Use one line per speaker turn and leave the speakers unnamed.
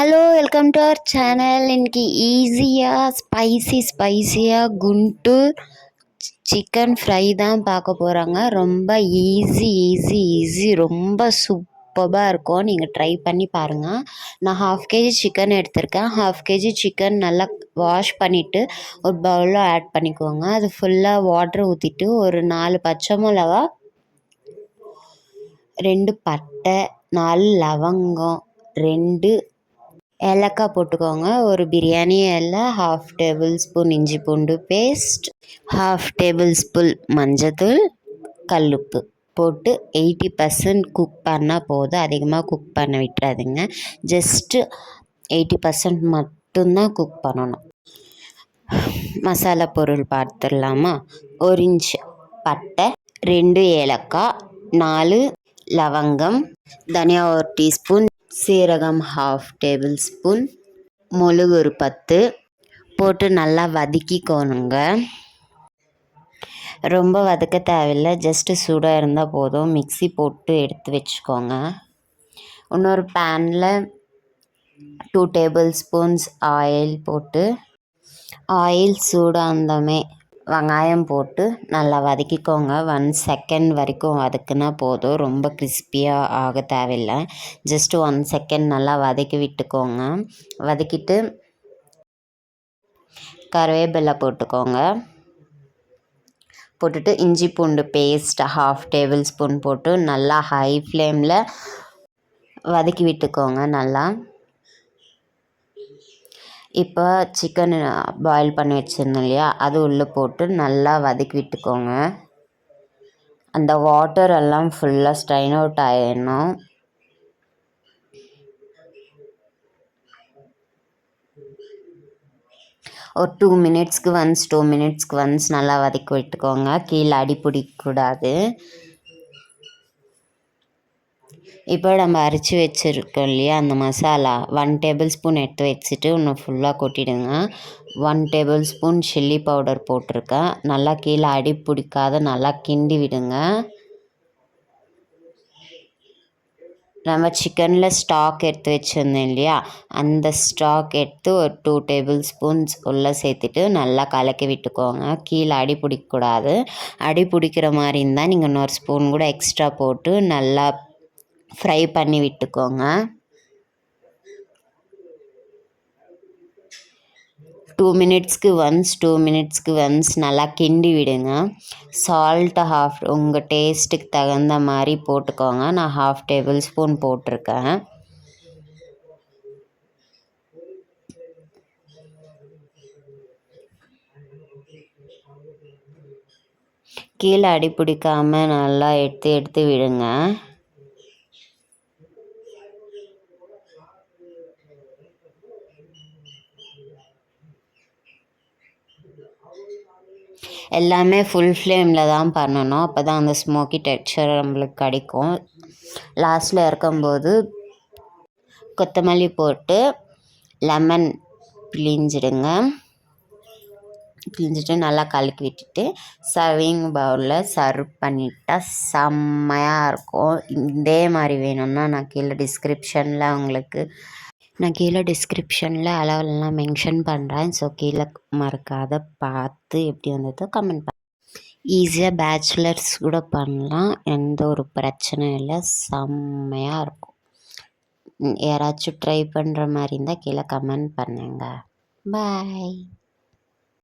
Hello, welcome to our channel. இன்றைக்கி ஸ்பைசியாக Guntur chicken fry தான் பார்க்க போகிறாங்க. ரொம்ப ஈஸி ரொம்ப சூப்பராக இருக்கும். நீங்கள் ட்ரை பண்ணி பாருங்கள். நான் 1/2 kg சிக்கன் எடுத்திருக்கேன். 1/2 kg சிக்கன் நல்லா வாஷ் பண்ணிவிட்டு ஒரு பவுலில் ஆட் பண்ணிக்கோங்க. அது ஃபுல்லாக வாட்டர் ஊற்றிட்டு ஒரு 4 பச்சை மிளகா, 2 பட்டை, 4 லவங்கம், 2 ஏலக்காய் போட்டுக்கோங்க. ஒரு பிரியாணி இலை, 1/2 டேபிள்ஸ்பூன் இஞ்சி பூண்டு பேஸ்ட், 1/2 டேபிள்ஸ்பூன் மஞ்சத்தூள், கல்லுப்பு போட்டு 80% குக் பண்ணால் போதும். அதிகமாக குக் பண்ண விட்டுறாதுங்க. ஜஸ்ட்டு 80% மட்டும்தான் குக் பண்ணணும். மசாலா பொருள் பார்த்துடலாமா? 1 இன்ச் பட்டை, 2 ஏலக்காய், 4 லவங்கம், தனியா 1 டீஸ்பூன், சீரகம் 1/2 டேபிள்ஸ்பூன், மிளகு ஒரு 10 போட்டு நல்லா வதக்கிக்கோணுங்க. ரொம்ப வதக்க தேவையில்லை, ஜஸ்ட்டு சூடாக இருந்தால் போதும். மிக்ஸி போட்டு எடுத்து வச்சுக்கோங்க. இன்னொரு பேனில் 2 டேபிள்ஸ்பூன்ஸ் ஆயில் போட்டு, ஆயில் சூடானதுமே வெங்காயம் போட்டு நல்லா வதக்கிக்கோங்க. 1 செகண்ட் வரைக்கும் வதக்குனா போதும். ரொம்ப கிறிஸ்பியாக ஆக தேவையில்லை. ஜஸ்ட்டு 1 செகண்ட் நல்லா வதக்கி விட்டுக்கோங்க. வதக்கிட்டு கருவேப்பிலை போட்டுக்கோங்க. போட்டுட்டு இஞ்சி பூண்டு பேஸ்ட் 1/2 டேபிள்ஸ்பூன் போட்டு நல்லா ஹை ஃப்ளேமில் வதக்கி விட்டுக்கோங்க நல்லா. இப்போ சிக்கன் பாயில் பண்ணி வச்சுருந்தோம் இல்லையா, அது உள்ளே போட்டு நல்லா வதக்கி விட்டுக்கோங்க. அந்த வாட்டர் எல்லாம் ஃபுல்லாக ஸ்ட்ரைன் அவுட் ஆகிடணும். ஒரு 2 மினிட்ஸ்க்கு ஒன்ஸ் நல்லா வதக்கி விட்டுக்கோங்க. கீழே அடி பிடிக்கக்கூடாது. இப்போ நம்ம அரைச்சி வச்சுருக்கோம் இல்லையா அந்த மசாலா, 1 டேபிள்ஸ்பூன் எடுத்து வச்சுட்டு இன்னும் ஃபுல்லாக கொட்டிடுங்க. 1 டேபிள்ஸ்பூன் சில்லி பவுடர் போட்டிருக்கேன். நல்லா கீழே அடி பிடிக்காத நல்லா கிண்டி விடுங்க. நம்ம சிக்கனில் ஸ்டாக் எடுத்து வச்சுருந்தோம் இல்லையா, அந்த ஸ்டாக் எடுத்து ஒரு 2 டேபிள்ஸ்பூன்ஸ் உள்ளே சேர்த்துட்டு நல்லா கலக்கி விட்டுக்கோங்க. கீழே அடி பிடிக்கக்கூடாது. அடி பிடிக்கிற மாதிரி இருந்தால் நீங்கள் இன்னொரு ஸ்பூன் கூட எக்ஸ்ட்ரா போட்டு நல்லா ஃப்ரை பண்ணி விட்டுக்கோங்க. 2 மினிட்ஸ்க்கு ஒன்ஸ் நல்லா கிண்டி விடுங்க. சால்ட்டு உங்கள் டேஸ்ட்டுக்கு தகுந்த மாதிரி போட்டுக்கோங்க. நான் 1/2 டேபிள்ஸ்பூன் போட்டிருக்கேன். கீழே அடி பிடிக்காமல் நல்லா எடுத்து விடுங்க. எல்லாமே ஃபுல் ஃப்ளேமில் தான் பண்ணணும். அப்போ தான் அந்த ஸ்மோக்கி டெக்ஸ்சர் நம்மளுக்கு கிடைக்கும். லாஸ்ட்டில் இறக்கும்போது கொத்தமல்லி போட்டு லெமன் பிழிஞ்சிட்டு நல்லா கலக்கி விட்டுட்டு சர்விங் பவுலில் சர்வ் பண்ணிட்டா செம்மையாக இருக்கும். இதே மாதிரி வேணும்னா நான் கீழே டிஸ்கிரிப்ஷனில் அளவுலாம் மென்ஷன் பண்ணுறேன். ஸோ கீழே மறக்காத பார்த்து எப்படி வந்ததோ கமெண்ட் பண்ண. ஈஸியாக பேச்சுலர்ஸ் கூட பண்ணலாம், எந்த ஒரு பிரச்சனையும் இல்லை. செம்மையாக இருக்கும். யாராச்சும் ட்ரை பண்ணுற மாதிரி இருந்தால் கீழே கமெண்ட் பண்ணுங்க. பாய்.